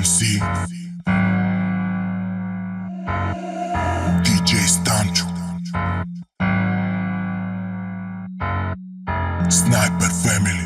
MC DJ Stancho Sniper Family.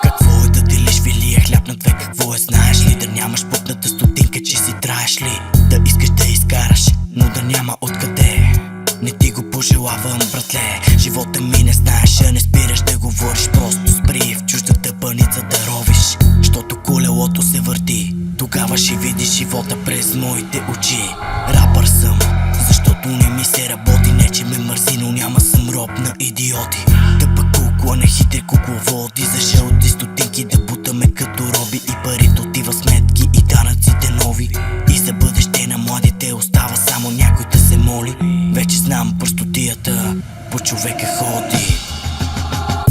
Какво е да делиш вилия хляб на две? Какво е, знаеш ли? Да нямаш пукната стотинка, че си траеш ли? Да искаш да изкараш, но да няма откъде. Не ти го пожелавам, братле. Живота ми не знаеш, а не спираш да говориш. Просто спри в чуждата пъница да ровиш, щото колелото се върти. Тогава ще видиш живота през моите очи. Рапър съм, защото не ми се работи. Не че ме мързи, но няма съм роб на идиоти. Тъпа кукла, не хитри кукловоди. За жълти стотинки да бутаме като роби. И парите отива сметки и данъците нови. И за бъдеще на младите остава само някой да се моли. Вече знам простотията, по човека ходи.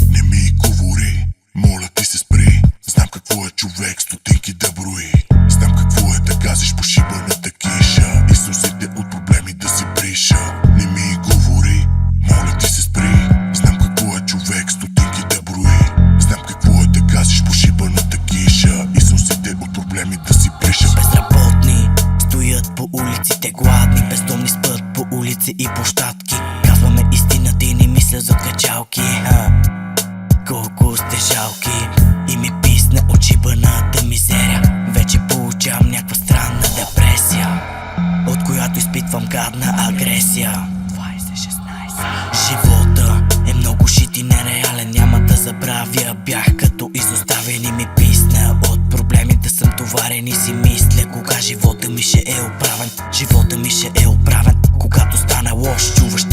Не ми говори, моля ти се спри. Знам какво е човек, стотинки да брои. Знам какво е да газиш по шибаната киша и сълзите от проблеми да си бриша. Не ми говори, моля ти се спри. Знам какво е човек, стотинки да брои. Знам какво е да газиш по шибаната киша и сълзите от проблеми да си бриша. Безработни стоят по улиците гладни, бездомни спят по улици и площадки. Казваме истината и не мисля за качалки. Колко сте жалки. И ми писна от шибаната мизерия. Вече получавам някаква странна депресия, от която изпитвам гадна агресия. 2016. Живота е много шит и нереален, няма да забравя. Бях като изоставен и ми писна от проблеми да съм товарен. И си мисля кога живота ми ще е оправен. Живота ми ще е оправен, когато стана лош. Чуваш